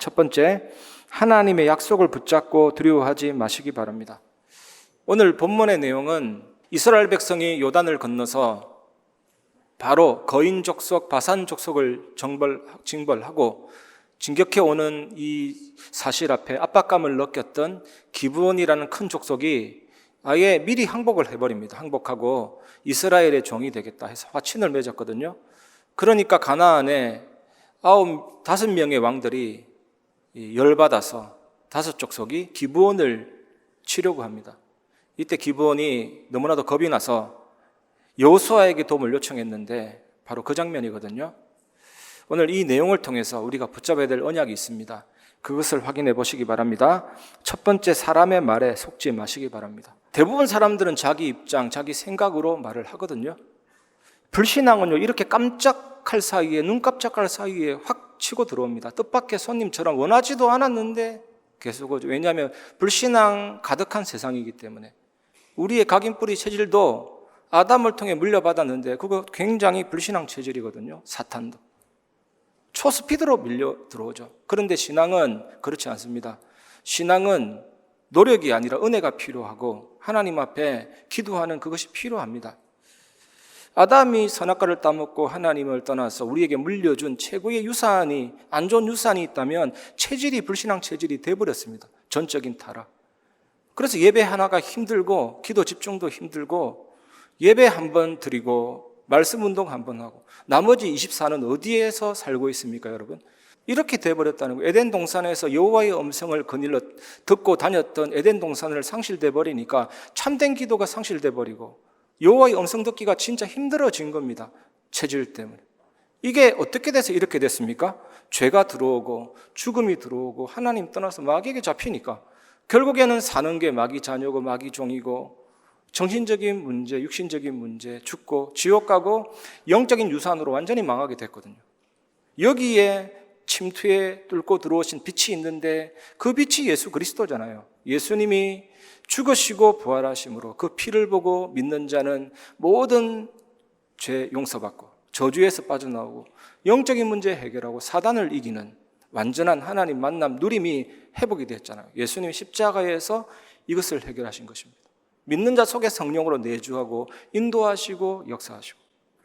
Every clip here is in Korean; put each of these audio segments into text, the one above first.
첫 번째, 하나님의 약속을 붙잡고 두려워하지 마시기 바랍니다. 오늘 본문의 내용은 이스라엘 백성이 요단을 건너서 바로 거인 족속, 바산 족속을 징벌하고 진격해 오는 이 사실 앞에 압박감을 느꼈던 기브온이라는 큰 족속이 아예 미리 항복을 해버립니다. 항복하고 이스라엘의 종이 되겠다 해서 화친을 맺었거든요. 그러니까 가나안에 5명의 왕들이 열받아서 5족속이 기브온을 치려고 합니다. 이때 기브온이 너무나도 겁이 나서 여호수아에게 도움을 요청했는데 바로 그 장면이거든요. 오늘 이 내용을 통해서 우리가 붙잡아야 될 언약이 있습니다. 그것을 확인해 보시기 바랍니다. 첫 번째, 사람의 말에 속지 마시기 바랍니다. 대부분 사람들은 자기 입장, 자기 생각으로 말을 하거든요. 불신앙은요, 이렇게 깜짝할 사이에, 눈 깜짝할 사이에 확 치고 들어옵니다. 뜻밖의 손님처럼 원하지도 않았는데 계속 오죠. 왜냐하면 불신앙 가득한 세상이기 때문에. 우리의 각인뿌리 체질도 아담을 통해 물려받았는데 그거 굉장히 불신앙 체질이거든요. 사탄도. 초스피드로 밀려 들어오죠. 그런데 신앙은 그렇지 않습니다. 신앙은 노력이 아니라 은혜가 필요하고 하나님 앞에 기도하는 그것이 필요합니다. 아담이 선악과를 따먹고 하나님을 떠나서 우리에게 물려준 최고의 유산이, 안 좋은 유산이 있다면 체질이 불신앙 체질이 돼버렸습니다. 전적인 타락. 그래서 예배 하나가 힘들고 기도 집중도 힘들고 예배 한 번 드리고 말씀 운동 한 번 하고 나머지 24는 어디에서 살고 있습니까, 여러분? 이렇게 돼버렸다는 거예요. 에덴 동산에서 여호와의 음성을 거닐러 듣고 다녔던 에덴 동산을 상실돼 버리니까 참된 기도가 상실돼 버리고 여호와의 음성 듣기가 진짜 힘들어진 겁니다. 체질 때문에. 이게 어떻게 돼서 이렇게 됐습니까? 죄가 들어오고 죽음이 들어오고 하나님 떠나서 마귀에게 잡히니까 결국에는 사는 게 마귀 자녀고 마귀 종이고 정신적인 문제, 육신적인 문제, 죽고 지옥 가고 영적인 유산으로 완전히 망하게 됐거든요. 여기에 침투에 뚫고 들어오신 빛이 있는데 그 빛이 예수 그리스도잖아요. 예수님이 죽으시고 부활하심으로 그 피를 보고 믿는 자는 모든 죄 용서받고 저주에서 빠져나오고 영적인 문제 해결하고 사단을 이기는 완전한 하나님 만남 누림이 회복이 됐잖아요. 예수님이 십자가에서 이것을 해결하신 것입니다. 믿는 자 속에 성령으로 내주하고 인도하시고 역사하시고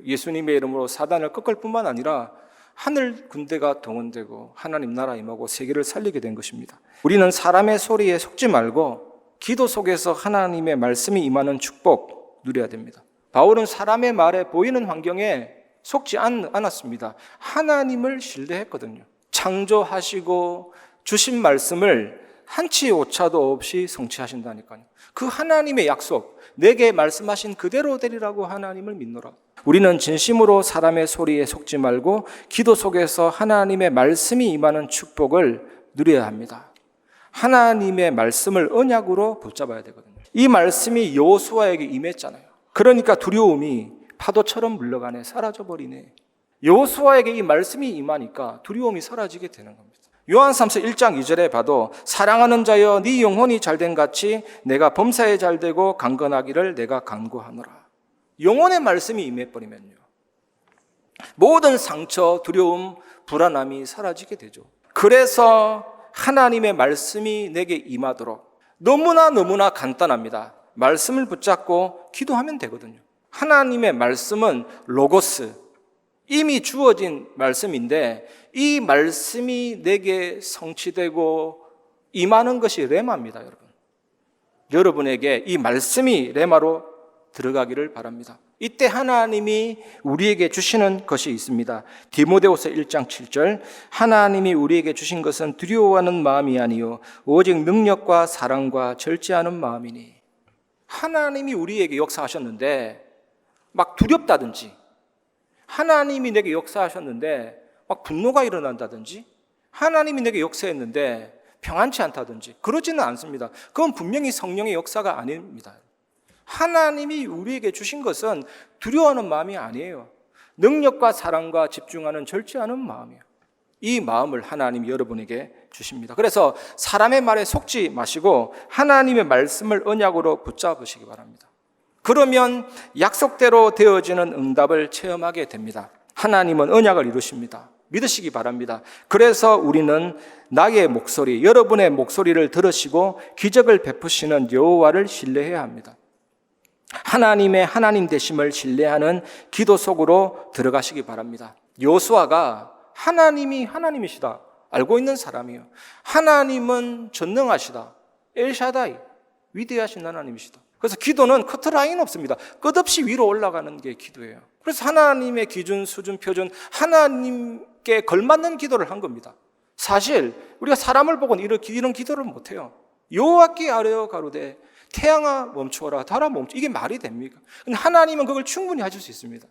예수님의 이름으로 사단을 꺾을 뿐만 아니라 하늘 군대가 동원되고 하나님 나라 임하고 세계를 살리게 된 것입니다. 우리는 사람의 소리에 속지 말고 기도 속에서 하나님의 말씀이 임하는 축복 누려야 됩니다. 바울은 사람의 말에 보이는 환경에 속지 않았습니다. 하나님을 신뢰했거든요. 창조하시고 주신 말씀을 한치 오차도 없이 성취하신다니까요. 그 하나님의 약속, 내게 말씀하신 그대로 되리라고 하나님을 믿노라. 우리는 진심으로 사람의 소리에 속지 말고 기도 속에서 하나님의 말씀이 임하는 축복을 누려야 합니다. 하나님의 말씀을 언약으로 붙잡아야 되거든요. 이 말씀이 여호수아에게 임했잖아요. 그러니까 두려움이 파도처럼 물러가네, 사라져버리네. 여호수아에게 이 말씀이 임하니까 두려움이 사라지게 되는 겁니다. 요한삼서 1장 2절에 봐도 사랑하는 자여 네 영혼이 잘된 같이 내가 범사에 잘되고 강건하기를 내가 간구하노라. 영혼의 말씀이 임해버리면요, 모든 상처, 두려움, 불안함이 사라지게 되죠. 그래서 하나님의 말씀이 내게 임하도록 너무나 간단합니다. 말씀을 붙잡고 기도하면 되거든요. 하나님의 말씀은 로고스, 이미 주어진 말씀인데 이 말씀이 내게 성취되고 임하는 것이 레마입니다, 여러분. 여러분에게 이 말씀이 레마로 들어가기를 바랍니다. 이때 하나님이 우리에게 주시는 것이 있습니다. 디모데후서 1장 7절 하나님이 우리에게 주신 것은 두려워하는 마음이 아니요 오직 능력과 사랑과 절제하는 마음이니. 하나님이 우리에게 역사하셨는데 막 두렵다든지, 하나님이 내게 역사하셨는데 막 분노가 일어난다든지, 하나님이 내게 역사했는데 평안치 않다든지 그러지는 않습니다. 그건 분명히 성령의 역사가 아닙니다. 하나님이 우리에게 주신 것은 두려워하는 마음이 아니에요. 능력과 사랑과 집중하는 절제하는 마음이에요. 이 마음을 하나님이 여러분에게 주십니다. 그래서 사람의 말에 속지 마시고 하나님의 말씀을 언약으로 붙잡으시기 바랍니다. 그러면 약속대로 되어지는 응답을 체험하게 됩니다. 하나님은 언약을 이루십니다. 믿으시기 바랍니다. 그래서 우리는 나의 목소리, 여러분의 목소리를 들으시고 기적을 베푸시는 여호와를 신뢰해야 합니다. 하나님의 하나님 되심을 신뢰하는 기도 속으로 들어가시기 바랍니다. 여호수아가 하나님이 하나님이시다 알고 있는 사람이에요. 하나님은 전능하시다, 엘샤다이, 위대하신 하나님이시다. 그래서 기도는 커트라인 없습니다. 끝없이 위로 올라가는 게 기도예요. 그래서 하나님의 기준, 수준, 표준, 하나님께 걸맞는 기도를 한 겁니다. 사실 우리가 사람을 보고는 이런 기도를 못해요. 여호와께 아뢰어 가로되 태양아 멈추어라, 달아 멈추. 이게 말이 됩니까? 근데 하나님은 그걸 충분히 하실 수 있습니다.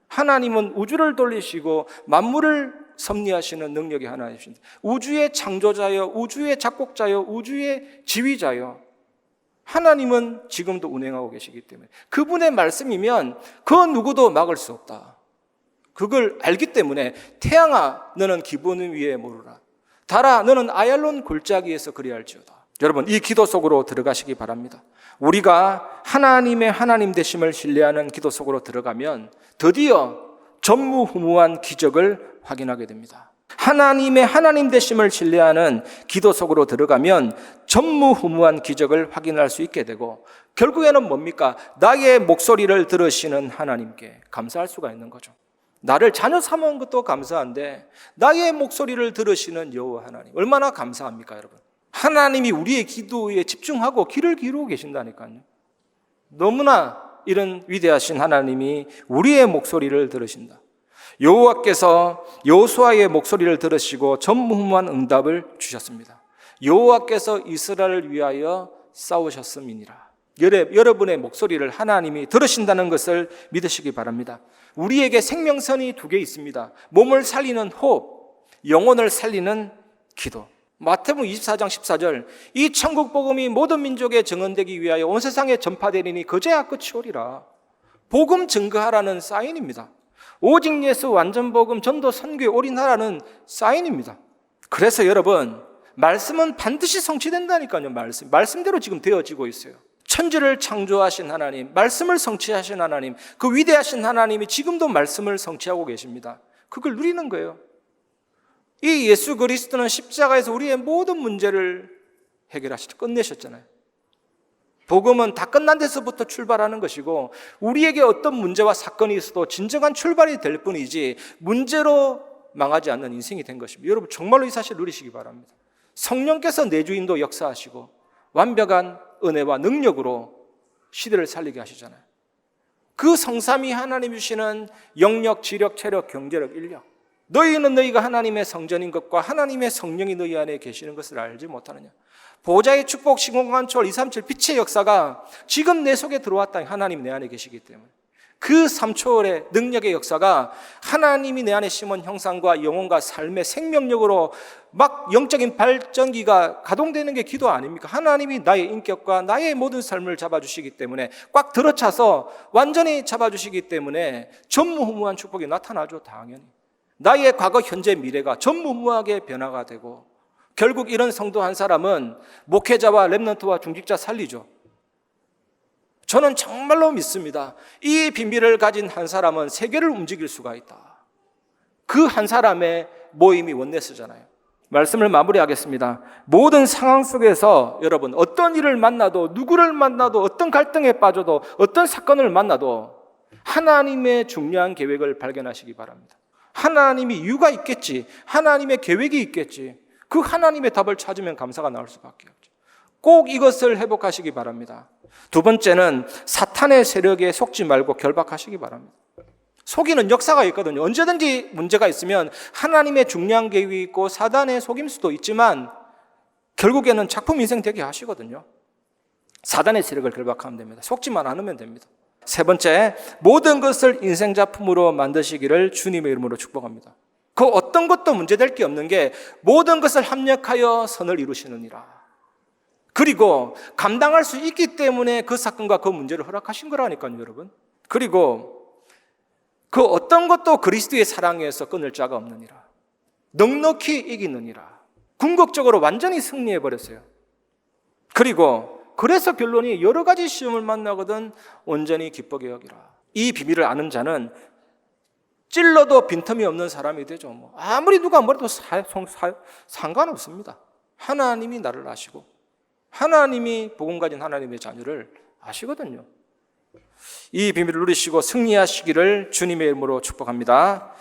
하나님은 우주를 돌리시고 만물을 섭리하시는 능력의 하나님이십니다. 우주의 창조자여, 우주의 작곡자여, 우주의 지휘자여. 하나님은 지금도 운행하고 계시기 때문에 그분의 말씀이면 그 누구도 막을 수 없다. 그걸 알기 때문에 태양아 너는 기본 위에 모르라, 달아 너는 아얄론 골짜기에서 그리할지어다. 여러분, 이 기도 속으로 들어가시기 바랍니다. 우리가 하나님의 하나님 되심을 신뢰하는 기도 속으로 들어가면 드디어 전무후무한 기적을 확인하게 됩니다. 하나님의 하나님 되심을 신뢰하는 기도 속으로 들어가면 전무후무한 기적을 확인할 수 있게 되고, 결국에는 뭡니까? 나의 목소리를 들으시는 하나님께 감사할 수가 있는 거죠. 나를 자녀 삼은 것도 감사한데 나의 목소리를 들으시는 여호와 하나님, 얼마나 감사합니까 여러분? 하나님이 우리의 기도에 집중하고 귀를 기울이고 계신다니까요. 너무나 이런 위대하신 하나님이 우리의 목소리를 들으신다. 여호와께서 여호수아의 목소리를 들으시고 전무후무한 응답을 주셨습니다. 여호와께서 이스라엘을 위하여 싸우셨음이니라. 여러분의 목소리를 하나님이 들으신다는 것을 믿으시기 바랍니다. 우리에게 생명선이 2개 있습니다. 몸을 살리는 호흡, 영혼을 살리는 기도. 마태복음 24장 14절, 이 천국 복음이 모든 민족에 증언되기 위하여 온 세상에 전파되리니 그제야 끝이 오리라. 복음 증거하라는 사인입니다. 오직 예수 완전 복음 전도 선교에 올인하라는 사인입니다. 그래서 여러분, 말씀은 반드시 성취된다니까요. 말씀대로 지금 되어지고 있어요. 천지를 창조하신 하나님, 말씀을 성취하신 하나님, 그 위대하신 하나님이 지금도 말씀을 성취하고 계십니다. 그걸 누리는 거예요. 이 예수 그리스도는 십자가에서 우리의 모든 문제를 해결하시고 끝내셨잖아요. 복음은 다 끝난 데서부터 출발하는 것이고, 우리에게 어떤 문제와 사건이 있어도 진정한 출발이 될 뿐이지 문제로 망하지 않는 인생이 된 것입니다. 여러분, 정말로 이 사실 누리시기 바랍니다. 성령께서 내주인도 역사하시고 완벽한 은혜와 능력으로 시대를 살리게 하시잖아요. 그 성삼위 하나님이 주시는 영력, 지력, 체력, 경제력, 인력, 너희는 너희가 하나님의 성전인 것과 하나님의 성령이 너희 안에 계시는 것을 알지 못하느냐. 보좌의 축복, 시공간 초월, 237 빛의 역사가 지금 내 속에 들어왔다. 하나님 내 안에 계시기 때문에 그 3초월의 능력의 역사가 하나님이 내 안에 심은 형상과 영혼과 삶의 생명력으로 막 영적인 발전기가 가동되는 게 기도 아닙니까? 하나님이 나의 인격과 나의 모든 삶을 잡아주시기 때문에, 꽉 들어차서 완전히 잡아주시기 때문에 전무후무한 축복이 나타나죠. 당연히 나의 과거, 현재, 미래가 전무후무하게 변화가 되고, 결국 이런 성도 한 사람은 목회자와 렘넌트와 중직자 살리죠. 저는 정말로 믿습니다. 이 비밀을 가진 한 사람은 세계를 움직일 수가 있다. 그 한 사람의 모임이 원네스잖아요. 말씀을 마무리하겠습니다. 모든 상황 속에서 여러분, 어떤 일을 만나도, 누구를 만나도, 어떤 갈등에 빠져도, 어떤 사건을 만나도 하나님의 중요한 계획을 발견하시기 바랍니다. 하나님이 이유가 있겠지, 하나님의 계획이 있겠지, 그 하나님의 답을 찾으면 감사가 나올 수밖에 없죠. 꼭 이것을 회복하시기 바랍니다. 두 번째는 사탄의 세력에 속지 말고 결박하시기 바랍니다. 속이는 역사가 있거든요. 언제든지 문제가 있으면 하나님의 중요한 계획이 있고 사단의 속임수도 있지만 결국에는 작품 인생 되게 하시거든요. 사단의 세력을 결박하면 됩니다. 속지만 않으면 됩니다. 세 번째, 모든 것을 인생 작품으로 만드시기를 주님의 이름으로 축복합니다. 그 어떤 것도 문제될 게 없는 게 모든 것을 합력하여 선을 이루시느니라. 그리고 감당할 수 있기 때문에 그 사건과 그 문제를 허락하신 거라니까요, 여러분. 그리고 그 어떤 것도 그리스도의 사랑에서 끊을 자가 없느니라. 넉넉히 이기느니라. 궁극적으로 완전히 승리해버렸어요. 그리고 그래서 결론이 여러 가지 시험을 만나거든 온전히 기쁘게 여기라. 이 비밀을 아는 자는 찔러도 빈틈이 없는 사람이 되죠. 뭐 아무리 누가 뭐래도 상관없습니다. 하나님이 나를 아시고 하나님이 복음 가진 하나님의 자녀를 아시거든요. 이 비밀을 누리시고 승리하시기를 주님의 이름으로 축복합니다.